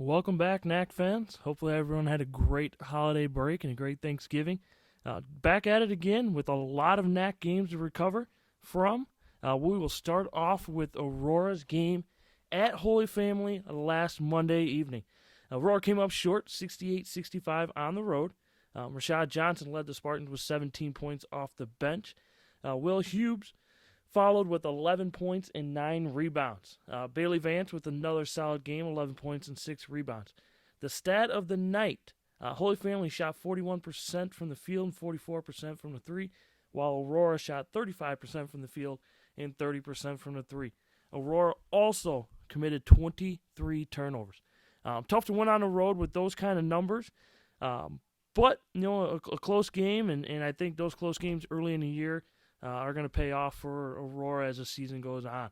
Welcome back, NACC fans. Hopefully, everyone had a great holiday break and a great Thanksgiving. Back at it again with a lot of NACC games to recover from. We will start off with Aurora's game at Holy Family last Monday evening. Aurora came up short, 68-65 on the road. Rashad Johnson led the Spartans with 17 points off the bench. Will Hughes followed with 11 points and 9 rebounds. Bailey Vance with another solid game, 11 points and 6 rebounds. The stat of the night, Holy Family shot 41% from the field and 44% from the three, while Aurora shot 35% from the field and 30% from the three. Aurora also committed 23 turnovers. Tough to win on the road with those kind of numbers, but a close game, and I think those close games early in the year are going to pay off for Aurora as the season goes on.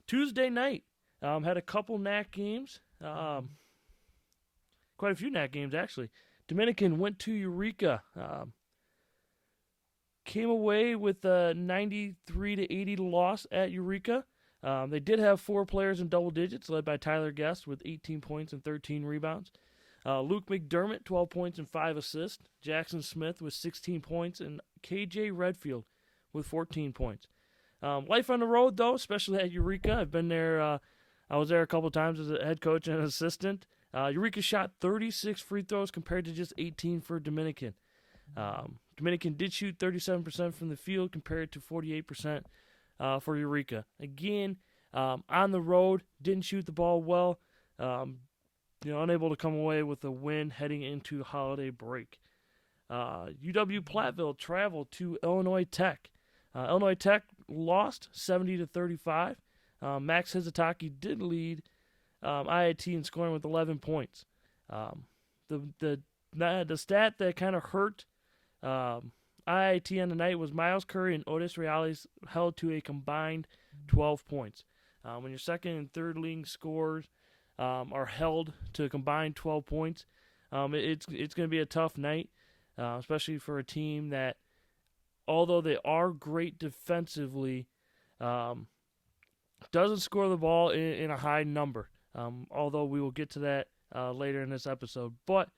Tuesday night, had a couple NACC games, quite a few NACC games actually. Dominican went to Eureka, came away with a 93-80 loss at Eureka. They did have 4 players in double digits, led by Tyler Guest with 18 points and 13 rebounds. Luke McDermott, 12 points and 5 assists. Jackson Smith with 16 points, and KJ Redfield with 14 points. Life on the road, though, especially at Eureka. I've been there. I was there a couple times as a head coach and an assistant. Eureka shot 36 free throws compared to just 18 for Dominican. Dominican did shoot 37% from the field compared to 48% for Eureka. Again, on the road, didn't shoot the ball well. Unable to come away with a win heading into the holiday break. UW Platteville traveled to Illinois Tech. Illinois Tech lost 70-35. Max Hizataki did lead IIT in scoring with 11 points. The stat that kind of hurt IIT on the night was Miles Curry and Otis Reales held to a combined 12 points. When your second and third leading scorers are held to a combined 12 points, it's going to be a tough night, especially for a team that, although they are great defensively, doesn't score the ball in a high number. Although we will get to that later in this episode. But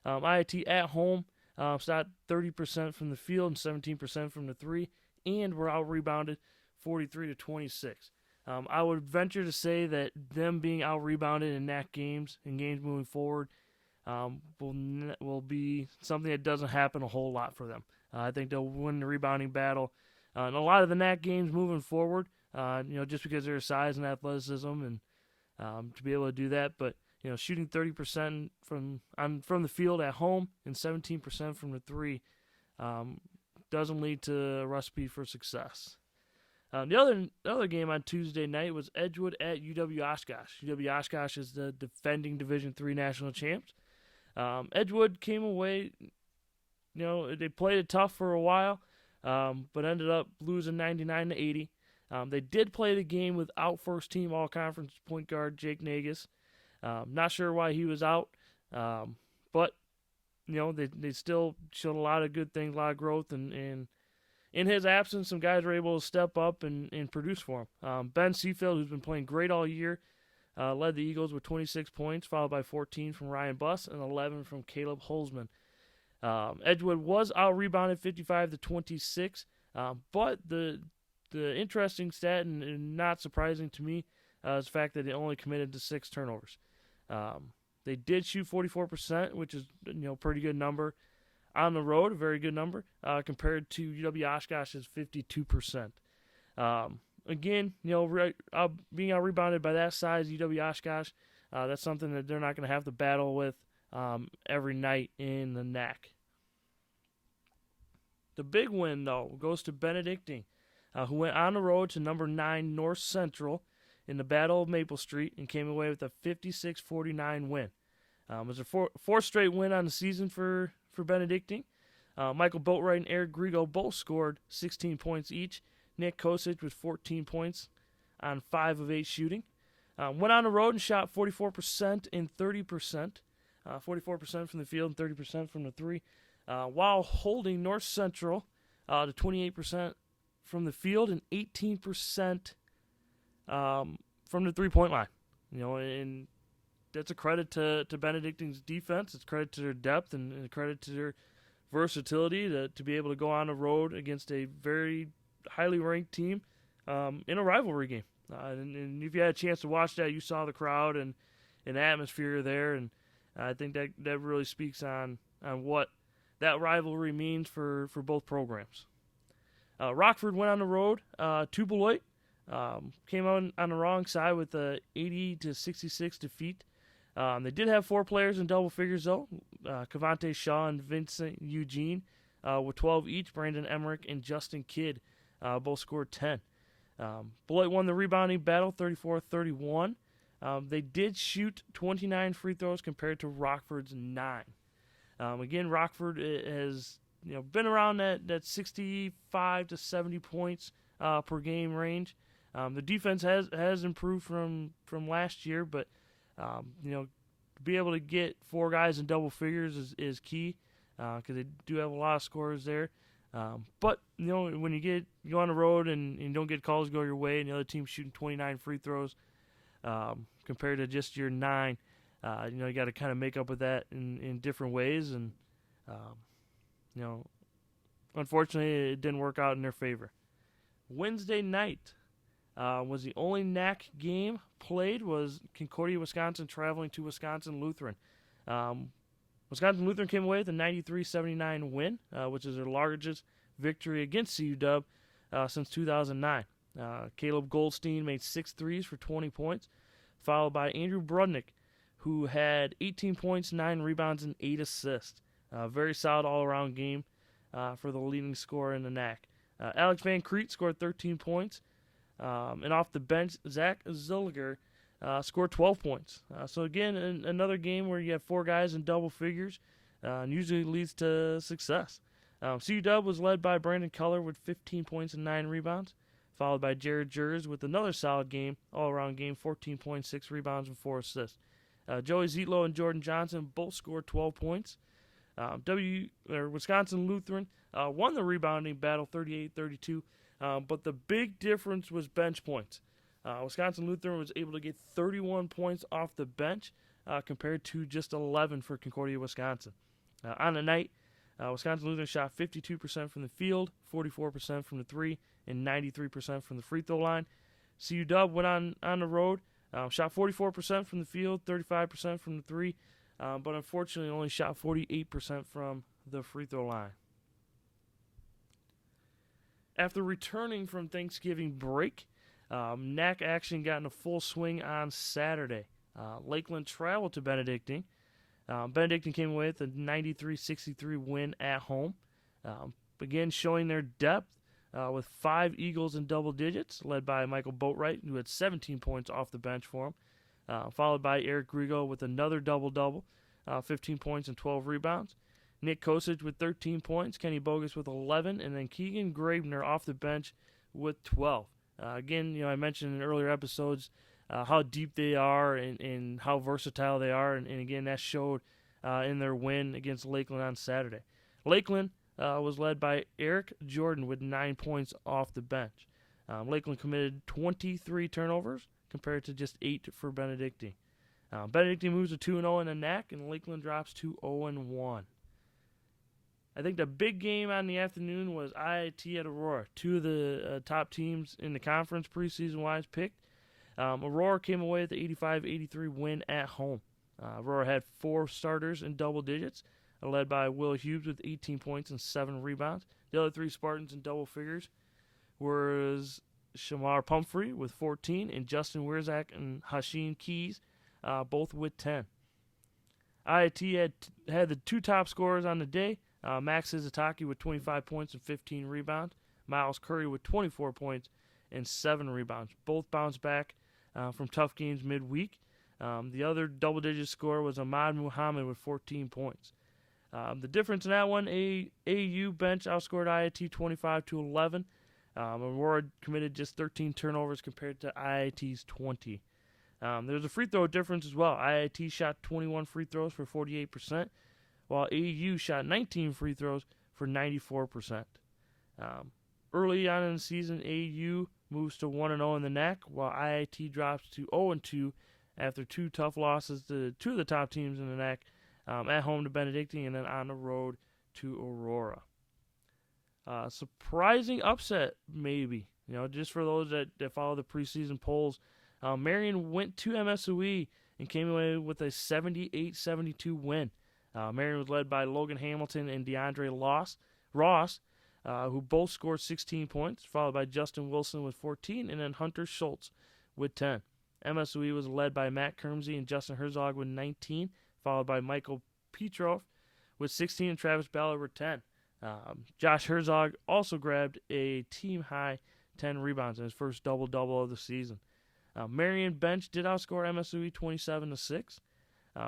IIT at home shot 30% from the field and 17% from the three, and were out-rebounded 43-26. I would venture to say that them being out-rebounded in NACC games and games moving forward will be something that doesn't happen a whole lot for them. I think they'll win the rebounding battle. And a lot of the NACC games moving forward, just because of their size and athleticism and to be able to do that. But, shooting 30% from the field at home and 17% from the three doesn't lead to a recipe for success. The other game on Tuesday night was Edgewood at UW Oshkosh. UW Oshkosh is the defending Division III national champs. Edgewood came away, they played it tough for a while, but ended up losing 99-80. They did play the game without first-team all-conference point guard Jake Nagus. Not sure why he was out, but they still showed a lot of good things, a lot of growth, and in his absence, some guys were able to step up and produce for him. Ben Seafield, who's been playing great all year, led the Eagles with 26 points, followed by 14 from Ryan Buss and 11 from Caleb Holzman. Edgewood was out-rebounded 55-26, but the interesting stat, and not surprising to me, is the fact that they only committed to 6 turnovers. They did shoot 44%, which is pretty good number. On the road, a very good number, compared to UW Oshkosh's 52%. Again, being out-rebounded by that size, UW Oshkosh, that's something that they're not going to have to battle with every night in the NACC. The big win, though, goes to Benedictine, who went on the road to number 9 North Central in the Battle of Maple Street and came away with a 56-49 win. It was a fourth straight win on the season for Benedictine. Michael Boatwright and Eric Grigo both scored 16 points each. Nick Kosic with 14 points on 5 of 8 shooting. Went on the road and shot 44% and 30%. 44% from the field and 30% from the three, while holding North Central to 28% from the field and 18% from the three-point line. And that's a credit to Benedictine's defense. It's credit to their depth and a credit to their versatility to be able to go on the road against a very highly ranked team in a rivalry game. And if you had a chance to watch that, you saw the crowd and atmosphere there, and I think that really speaks on what that rivalry means for both programs. Rockford went on the road to Beloit. Came out on the wrong side with a 80-66 defeat. They did have 4 players in double figures, though. Cavante Shaw and Vincent Eugene with 12 each. Brandon Emmerich and Justin Kidd both scored 10. Beloit won the rebounding battle 34-31. They did shoot 29 free throws compared to Rockford's 9. Again, Rockford has been around that 65 to 70 points per game range. The defense has improved from last year, but to be able to get 4 guys in double figures is key because they do have a lot of scorers there. But when you go on the road and you don't get calls go your way, and the other team's shooting 29 free throws compared to just your 9, you got to kind of make up with that in different ways, and unfortunately it didn't work out in their favor. Wednesday night was the only NACC game played. Was Concordia, Wisconsin traveling to Wisconsin Lutheran. Wisconsin Lutheran came away with a 93-79 win, which is their largest victory against CUW since 2009. Caleb Goldstein made 6 threes for 20 points, followed by Andrew Brudnick, who had 18 points, 9 rebounds, and 8 assists. Very solid all-around game for the leading scorer in the NACC. Alex Van Crete scored 13 points, and off the bench, Zach Zilliger scored 12 points. So again, another game where you have 4 guys in double figures, and usually leads to success. CUW was led by Brandon Keller with 15 points and 9 rebounds, followed by Jared Jers with another solid game, all-around game, 14 points, 6 rebounds, and 4 assists. Joey Zietlow and Jordan Johnson both scored 12 points. Wisconsin Lutheran won the rebounding battle 38-32, but the big difference was bench points. Wisconsin Lutheran was able to get 31 points off the bench compared to just 11 for Concordia, Wisconsin. On the night, Wisconsin Lutheran shot 52% from the field, 44% from the 3, and 93% from the free throw line. CUW went on the road, shot 44% from the field, 35% from the 3, but unfortunately only shot 48% from the free throw line. After returning from Thanksgiving break, NACC action got in a full swing on Saturday. Lakeland traveled to Benedictine. Benedictine came away with a 93-63 win at home. Again, showing their depth with 5 Eagles in double digits, led by Michael Boatwright, who had 17 points off the bench for him, followed by Eric Grigo with another double-double, 15 points and 12 rebounds. Nick Kosich with 13 points, Kenny Bogus with 11, and then Keegan Gravener off the bench with 12. Again, I mentioned in earlier episodes how deep they are and how versatile they are, and again, that showed in their win against Lakeland on Saturday. Lakeland was led by Eric Jordan with 9 points off the bench. Lakeland committed 23 turnovers compared to just 8 for Benedictine. Benedictine moves to 2-0 in the NACC, and Lakeland drops to 0-1. I think the big game on the afternoon was IIT at Aurora, 2 of the top teams in the conference preseason-wise picked. Aurora came away with the 85-83 win at home. Aurora had 4 starters in double digits, led by Will Hughes with 18 points and 7 rebounds. The other 3 Spartans in double figures was Shamar Pumphrey with 14 and Justin Wierzak and Hashim Keys, both with 10. IIT had the 2 top scorers on the day, Max Izataki with 25 points and 15 rebounds, Miles Curry with 24 points and 7 rebounds. Both bounced back from tough games midweek. The other double-digit scorer was Ahmad Muhammad with 14 points. The difference in that one, AU bench outscored IIT 25-11. Aurora committed just 13 turnovers compared to IIT's 20. There was a free throw difference as well. IIT shot 21 free throws for 48%, while AU shot 19 free throws for 94%. Early on in the season, AU moves to 1-0 in the NACC, while IIT drops to 0-2 after two tough losses to two of the top teams in the NACC, at home to Benedictine and then on the road to Aurora. Surprising upset, maybe. Just for those that follow the preseason polls, Marion went to MSOE and came away with a 78-72 win. Marion was led by Logan Hamilton and DeAndre Ross, who both scored 16 points, followed by Justin Wilson with 14, and then Hunter Schultz with 10. MSOE was led by Matt Kermsey and Justin Herzog with 19, followed by Michael Petrov with 16 and Travis Ballard with 10. Josh Herzog also grabbed a team-high 10 rebounds in his first double-double of the season. Marion bench did outscore MSOE 27-6.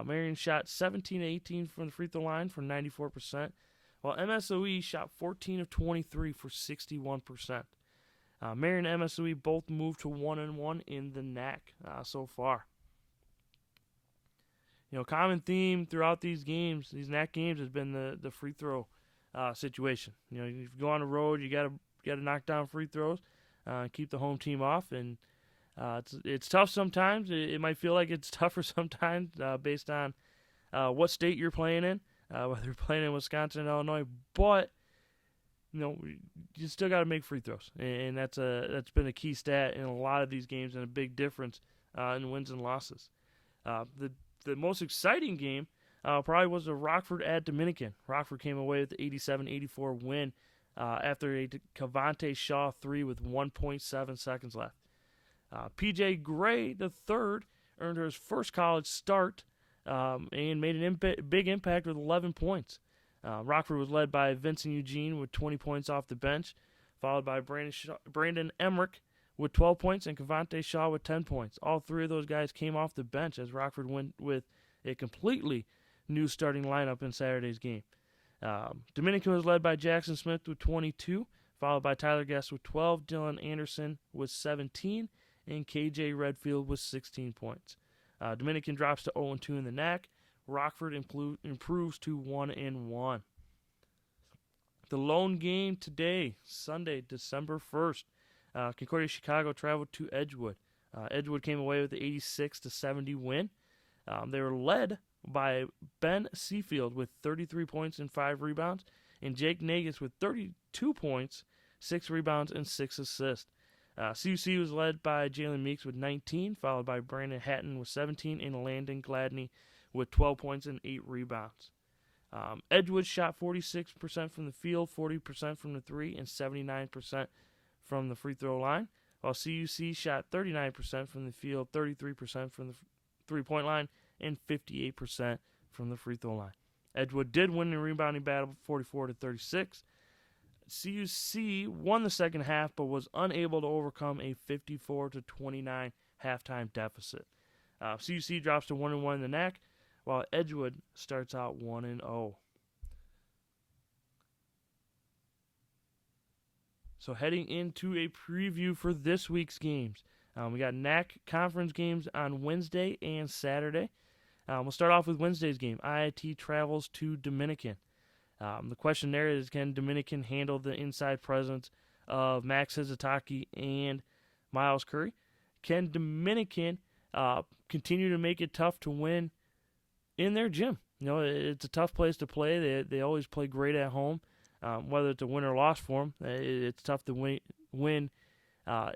Marion shot 17-18 from the free throw line for 94%, while MSOE shot 14 of 23 for 61%. Marion and MSOE both moved to 1-1 in the NACC so far. Common theme throughout these games, these NACC games, has been the free throw situation. If you go on the road, you gotta knock down free throws, keep the home team off, and it's tough sometimes. It might feel like it's tougher sometimes based on what state you're playing in, whether you're playing in Wisconsin or Illinois. But you still got to make free throws, and that's been a key stat in a lot of these games and a big difference in wins and losses. The most exciting game probably was the Rockford at Dominican. Rockford came away with the 87-84 win after a Cavante Shaw 3 with 1.7 seconds left. P.J. Gray III earned his first college start and made an big impact with 11 points. Rockford was led by Vincent Eugene with 20 points off the bench, followed by Brandon Emmerich with 12 points and Cavante Shaw with 10 points. All three of those guys came off the bench as Rockford went with a completely new starting lineup in Saturday's game. Dominican was led by Jackson Smith with 22, followed by Tyler Guest with 12, Dylan Anderson with 17, and KJ Redfield with 16 points. Dominican drops to 0-2 in the NACC. Rockford improves to 1-1. The lone game today, Sunday, December 1st. Concordia Chicago traveled to Edgewood. Edgewood came away with the 86-70 win. They were led by Ben Seafield with 33 points and 5 rebounds, and Jake Nagus with 32 points, 6 rebounds, and 6 assists. CUC was led by Jalen Meeks with 19, followed by Brandon Hatton with 17, and Landon Gladney with 12 points and 8 rebounds. Edgewood shot 46% from the field, 40% from the 3, and 79% from the free throw line, while CUC shot 39% from the field, 33% from the three-point line, and 58% from the free throw line. Edgewood did win the rebounding battle 44-36. CUC won the second half but was unable to overcome a 54-29 halftime deficit. CUC drops to 1-1 in the NACC, while Edgewood starts out 1-0. So heading into a preview for this week's games. We got NACC conference games on Wednesday and Saturday. We'll start off with Wednesday's game. IIT travels to Dominican. The question there is, can Dominican handle the inside presence of Max Hizataki and Miles Curry? Can Dominican continue to make it tough to win in their gym? It's a tough place to play. They always play great at home. Whether it's a win or loss for them, it's tough to win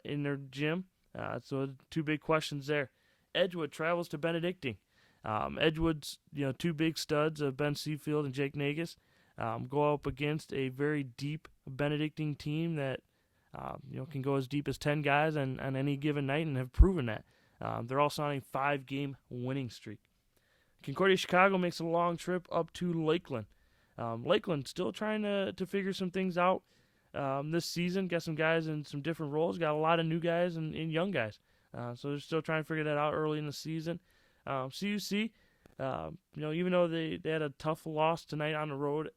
in their gym. So two big questions there. Edgewood travels to Benedictine. Edgewood's two big studs of Ben Seafield and Jake Nagus go up against a very deep Benedictine team that can go as deep as 10 guys on any given night and have proven that. They're also on a 5-game winning streak. Concordia Chicago makes a long trip up to Lakeland. Lakeland still trying to figure some things out this season. Got some guys in some different roles. Got a lot of new guys and young guys. So they're still trying to figure that out early in the season. CUC, even though they had a tough loss tonight on the road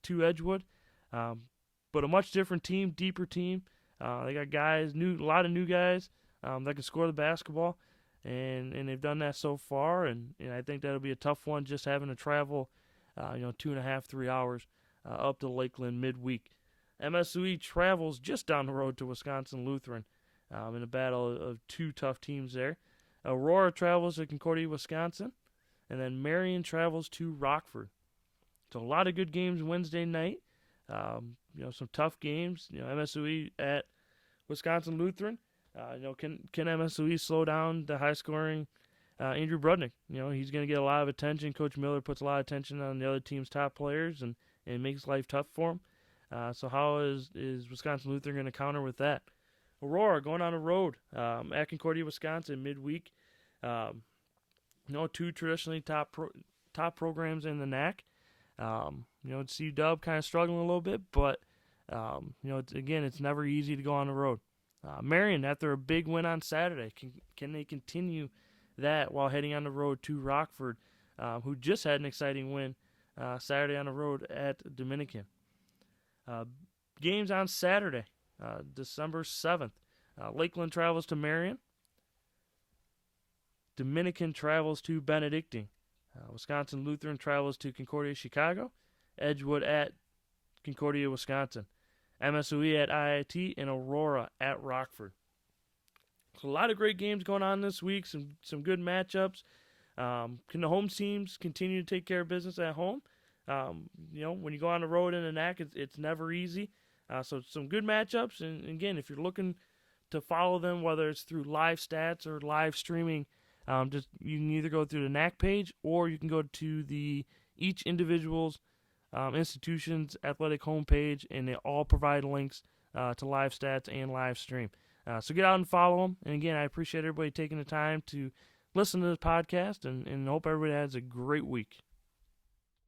to Edgewood, but a much different team, deeper team. They got guys, a lot of new guys that can score the basketball, and they've done that so far. And I think that'll be a tough one, just having to travel, 2.5, 3 hours up to Lakeland midweek. MSOE travels just down the road to Wisconsin Lutheran in a battle of two tough teams there. Aurora travels to Concordia, Wisconsin. And then Marion travels to Rockford. So a lot of good games Wednesday night. Some tough games. MSOE at Wisconsin Lutheran. Can MSOE slow down the high-scoring Andrew Brudnick? He's going to get a lot of attention. Coach Miller puts a lot of attention on the other team's top players and makes life tough for him. So how is Wisconsin Lutheran going to counter with that? Aurora going on the road at Concordia, Wisconsin midweek. Two traditionally top programs in the NACC. CU kind of struggling a little bit, but it's never easy to go on the road. Marion, after a big win on Saturday, can they continue that while heading on the road to Rockford, who just had an exciting win Saturday on the road at Dominican? Games on Saturday, December 7th. Lakeland travels to Marion. Dominican travels to Benedictine. Wisconsin Lutheran travels to Concordia, Chicago. Edgewood at Concordia, Wisconsin. MSOE at IIT, and Aurora at Rockford. So a lot of great games going on this week. Some good matchups. Can the home teams continue to take care of business at home? When you go on the road in the NACC, it's never easy. So some good matchups. And again, if you're looking to follow them, whether it's through live stats or live streaming, you can either go through the NACC page or you can go to each individual's institution's athletic homepage, and they all provide links to live stats and live stream. So get out and follow them. And again, I appreciate everybody taking the time to listen to this podcast, and hope everybody has a great week.